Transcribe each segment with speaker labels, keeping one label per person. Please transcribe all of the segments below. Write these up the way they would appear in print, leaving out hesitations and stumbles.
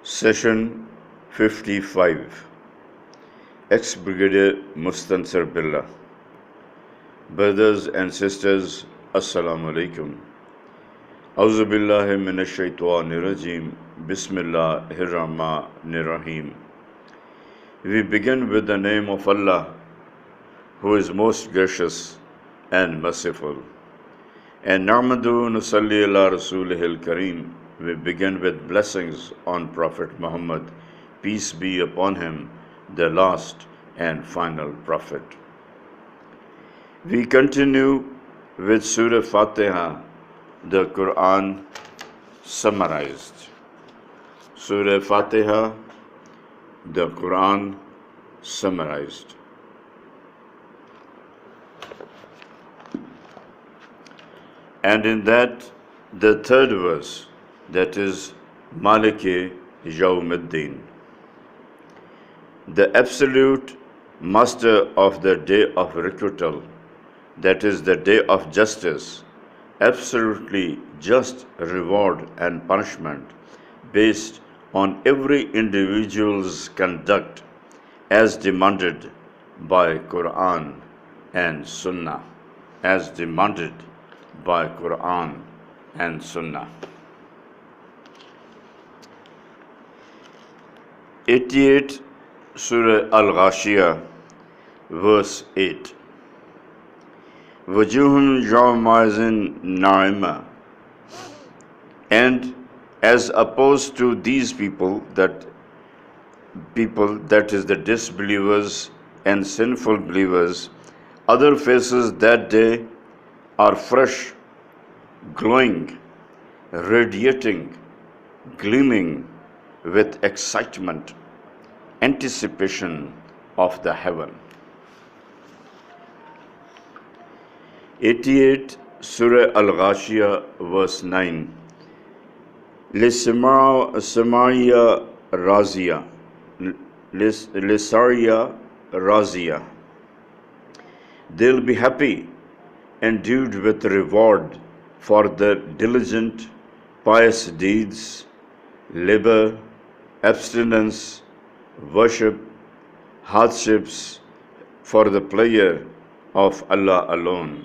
Speaker 1: Session 55. Ex-Brigadier Mustansir Billah. Brothers and sisters, Assalamu alaikum. Auzu billahi minash shaitanir rajim. Bismillahir rahmanir rahim. We begin with the name of Allah, who is most gracious and merciful. And Na'madu nusalli ala rasulihil kareem. We begin with blessings on Prophet Muhammad, peace be upon him, the last and final prophet. We continue with Surah Fatiha, the Qur'an summarized. Surah Fatiha, the Qur'an summarized. And in that, the third verse, that is Maliki Yawmiddin, the absolute master of the day of requital, that is the day of justice, absolutely just reward and punishment based on every individual's conduct as demanded by Qur'an and Sunnah, as demanded by Qur'an and Sunnah. 88 Surah Al-Ghashiyah, verse 8. Wujuhun yawma'izin na'ima. And as opposed to these people, that is the disbelievers and sinful believers, other faces that day are fresh, glowing, radiating, gleaming with excitement, anticipation of the heaven. 88 Surah Al-Ghashiyah, verse 9. Lisariya Razia. They'll be happy, endued with reward for their diligent, pious deeds, labor, abstinence, worship, hardships for the pleasure of Allah alone,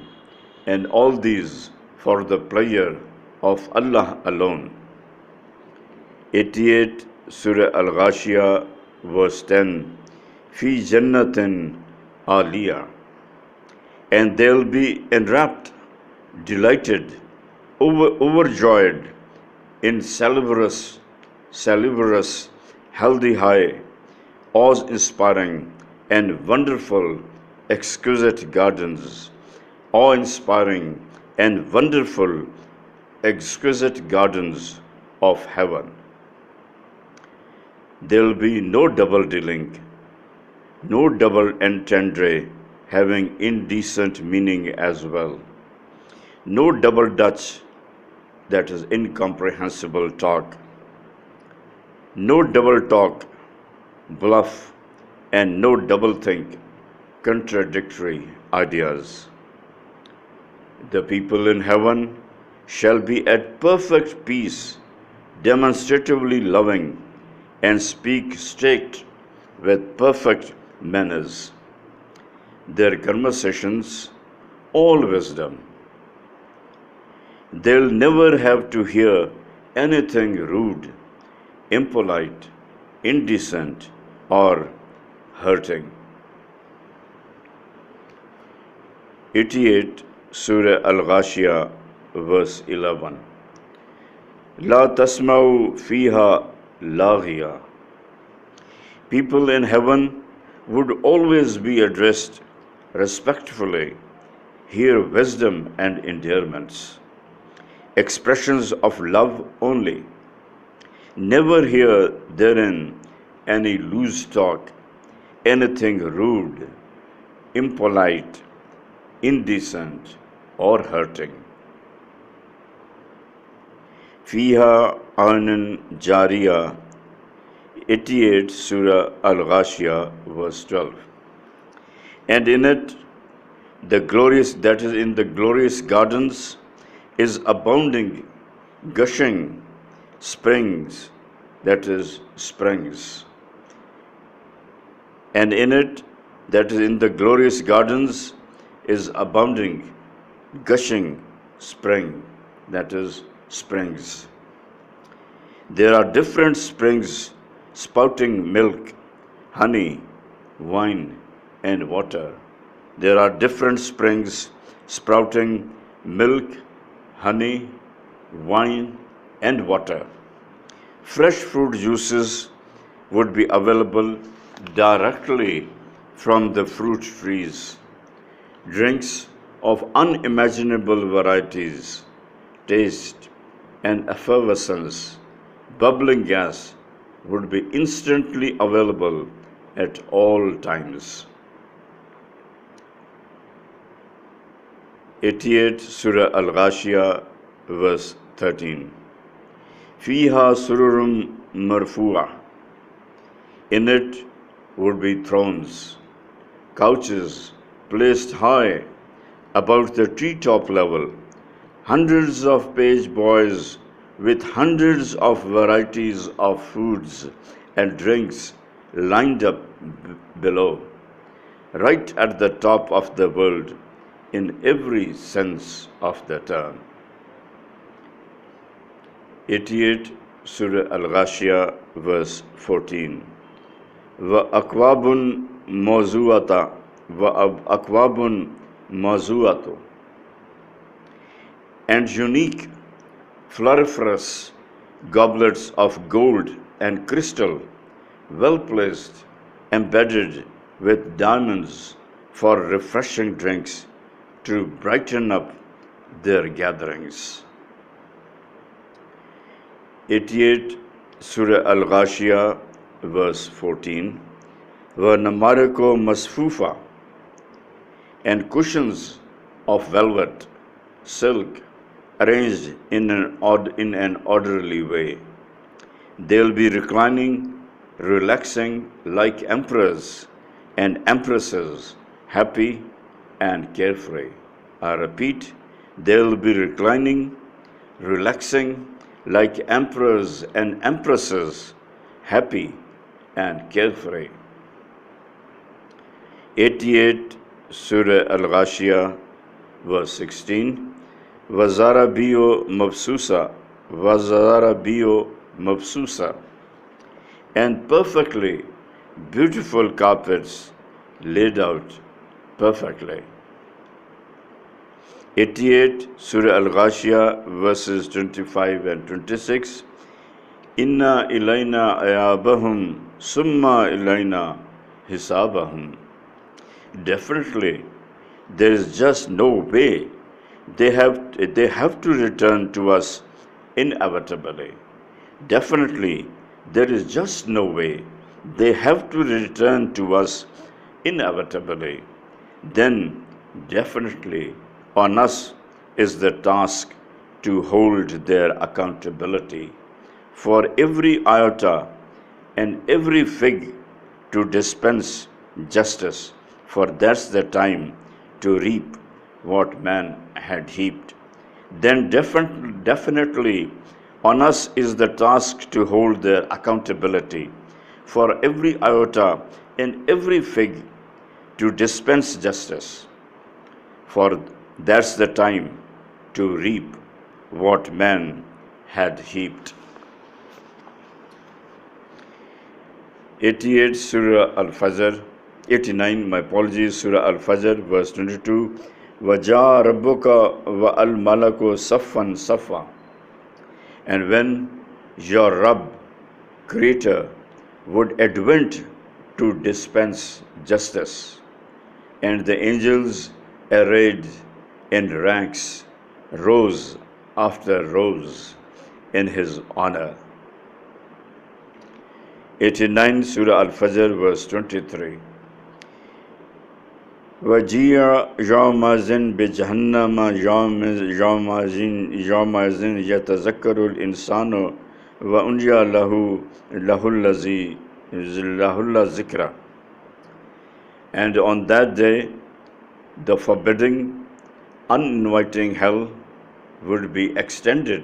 Speaker 1: and all these for the pleasure of Allah alone. 88 Surah Al-Ghashiyah, verse 10. Fi jannatin aliyah. And they'll be enwrapped, delighted, overjoyed in salvorous, healthy high, awe-inspiring and wonderful, exquisite gardens, awe-inspiring and wonderful, exquisite gardens of heaven. There will be no double dealing, no double entendre having indecent meaning as well, no double Dutch, that is incomprehensible talk, no double talk, bluff, and no double think, contradictory ideas. The people in heaven shall be at perfect peace, demonstratively loving, and speak straight with perfect manners. Their conversations, all wisdom. They'll never have to hear anything rude, impolite, indecent, or hurting. 88 Surah Al-Ghashiyah, verse 11. La tasma'u fiha laghiya. People in heaven would always be addressed respectfully, hear wisdom and endearments, expressions of love only. Never hear therein any loose talk, anything rude, impolite, indecent, or hurting. Fiha Anun Jariya, 88 Surah Al-Ghashiyah, verse 12. And in it, the glorious gardens is abounding, gushing springs, that is springs. And in it, that is in the glorious gardens, is abounding, gushing spring, that is springs. There are different springs spouting milk, honey, wine, and water. There are different springs sprouting milk, honey, wine, and water. Fresh fruit juices would be available directly from the fruit trees. Drinks of unimaginable varieties, taste, and effervescence, bubbling gas would be instantly available at all times. 88 Surah Al-Ghashiyah, verse 13. Fiha sururum marfu'ah. In it would be thrones, couches placed high about the treetop level, hundreds of page boys with hundreds of varieties of foods and drinks lined up below, right at the top of the world in every sense of the term. 88 Surah Al-Ghashiyah, verse 14. وَأَكْوَابٌ مَوْزُوَةٌ وَأَكْوَابٌ مَوْزُوَةٌ. And unique, floriferous goblets of gold and crystal, well placed, embedded with diamonds for refreshing drinks to brighten up their gatherings. 88 Surah Al-Ghashiyah, verse 14. وَنَمَارِقُ مَصْفُوفَةٌ. And cushions of velvet, silk, arranged in an orderly way. They'll be reclining, relaxing like emperors and empresses, happy and carefree. I repeat, they'll be reclining, relaxing like emperors and empresses, happy and carefree. 88 Surah Al-Ghashiyah, verse 16. وَزَرَبِيُّ مَبْسُوسَةٌ وَزَرَبِيُّ مَبْسُوسَةٌ. And perfectly beautiful carpets laid out perfectly. 88 Surah Al-Ghashiyah, verses 25 and 26. Inna ilayna ayabahum summa ilayna hisabahum. Definitely, there is just no way they have to return to us inevitably. Definitely, there is just no way they have to return to us inevitably. Then, definitely, on us is the task to hold their accountability for every iota and every fig, to dispense justice, for that's the time to reap what man had heaped. Then definitely on us is the task to hold their accountability for every iota and every fig, to dispense justice, for that's the time to reap what man had heaped. 88 Surah Al-Fajr, 89, my apologies, Surah Al-Fajr, verse 22. وَجَاءَ رَبُّكَ وَالْمَلَكُ صَفًّا صَفًّا. And when your Rabb, Creator, would advent to dispense justice, and the angels arrayed in ranks, rows after rows, in His honor. 89 Surah Al-Fajr, verse 23. وَجِيَ يَوْمَئِذٍ بِجَهَنَّمَ يَوْمَئِذٍ يَتَذَكَّرُ الْإِنسَانُ وَأُنْجِيَ لَهُ الذِّكْرَ. And on that day, the forbidding, uninviting hell would be extended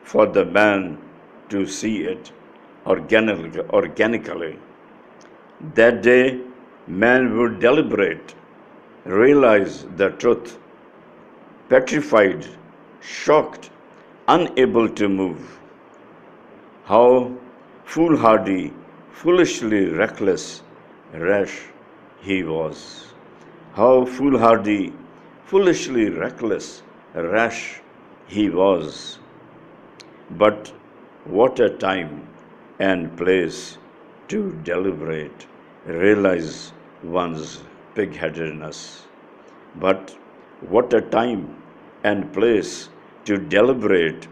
Speaker 1: for the man to see it, organically. That day, man would deliberate, realize the truth, petrified, shocked, unable to move. How foolhardy, foolishly reckless, rash he was. How foolhardy, foolishly reckless, rash he was. But what a time and place to deliberate, realize one's pig-headedness. But what a time and place to deliberate,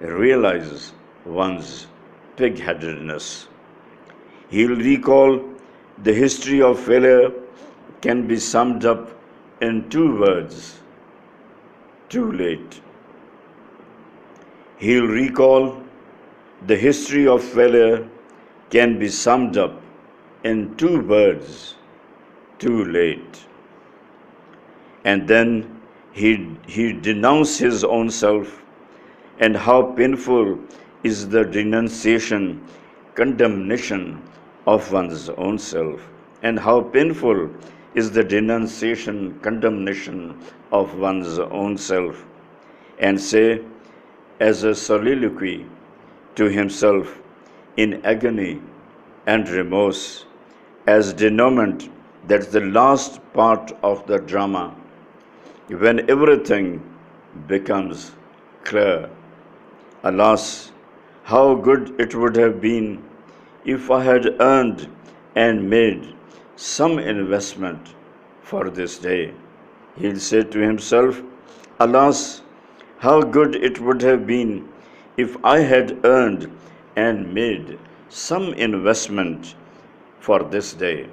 Speaker 1: realize one's pig-headedness. He'll recall the history of failure can be summed up in two words: too late. He'll recall the history of failure can be summed up in two words: too late. And then he denounced his own self, and how painful is the denunciation, condemnation of one's own self, and how painful is the denunciation, condemnation of one's own self, and say, as a soliloquy to himself in agony and remorse, as denouement, that's the last part of the drama, when everything becomes clear. Alas, how good it would have been if I had earned and made some investment for this day. He'll say to himself, alas, how good it would have been if I had earned and made some investment for this day.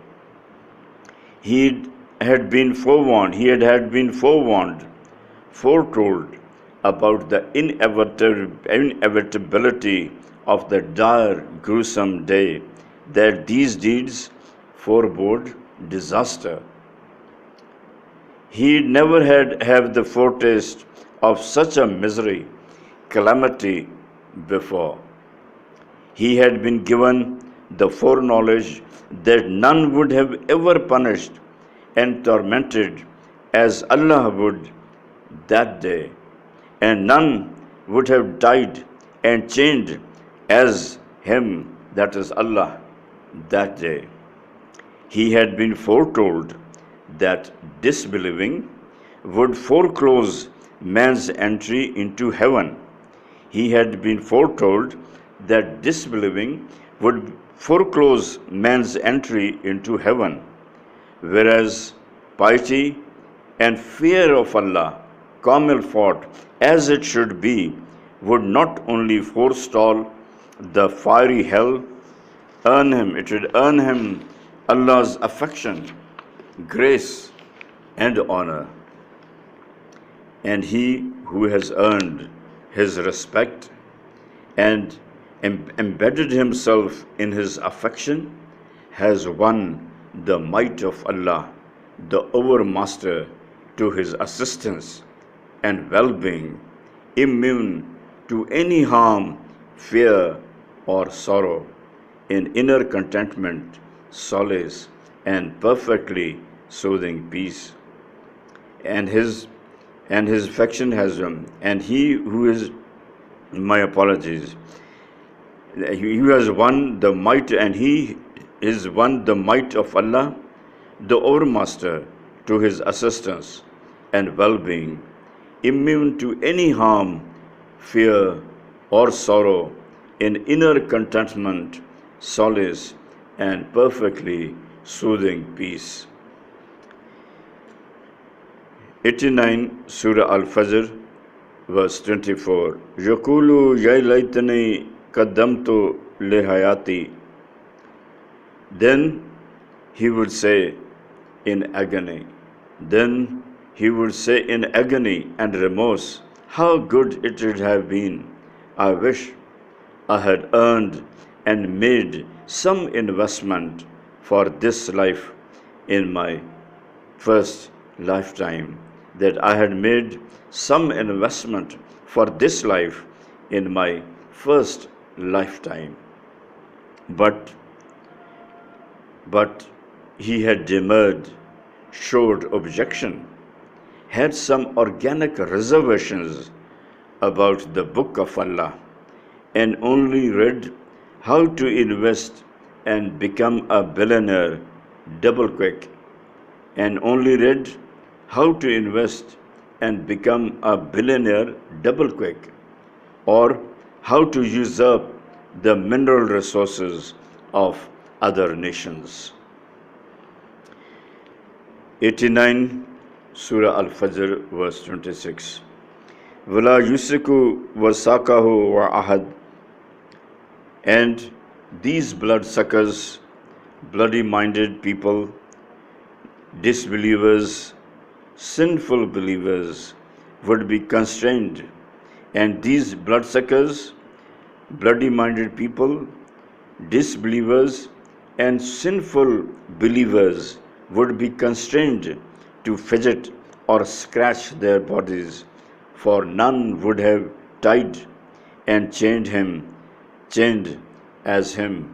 Speaker 1: He had been forewarned, foretold about the inevitability of the dire, gruesome day, that these deeds forebode disaster. He never had have the foretaste of such a misery, calamity before. He had been given the foreknowledge that none would have ever punished and tormented as Allah would that day, and none would have died and chained as him, that is Allah, that day. He had been foretold that disbelieving would foreclose man's entry into heaven. He had been foretold that disbelieving would foreclose man's entry into heaven, whereas piety and fear of Allah, camel fought as it should be, would not only forestall the fiery hell, it would earn him Allah's affection, grace, and honor. And he who has earned his respect and embedded himself in his affection has won the might of Allah, the overmaster, to his assistance and well-being, immune to any harm, fear, or sorrow, in inner contentment, solace, and perfectly soothing peace. And his affection has and he who is, my apologies, he has won the might, and he is won the might of Allah, the overmaster, to his assistance and well-being, immune to any harm, fear, or sorrow, in inner contentment, solace, and perfectly soothing peace. 89 Surah Al-Fajr, verse 24. Yaqulu ya laytani qaddamtu li hayati. Then he would say in agony, and remorse, how good it would have been. I wish I had earned and made some investment for this life in my first lifetime, that I had made some investment for this life in my first lifetime. but but he had demurred, showed objection, had some organic reservations about the Book of Allah, and only read how to invest and become a billionaire double quick, and only read how to invest and become a billionaire double quick, or how to usurp the mineral resources of other nations. 89 Surah Al-Fajr verse 26. Wala yusiku wasakahu wa ahad. And these bloodsuckers, bloody-minded people, disbelievers, sinful believers would be constrained, and these bloodsuckers, bloody-minded people, disbelievers, and sinful believers would be constrained to fidget or scratch their bodies, for none would have tied and chained as him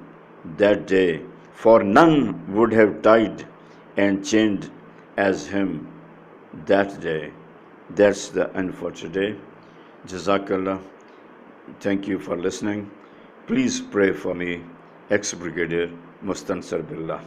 Speaker 1: that day, for none would have tied and chained as him that day. That's the end for today. Jazakallah. Thank you for listening. Please pray for me, ex-Brigadier Mustansar Billah.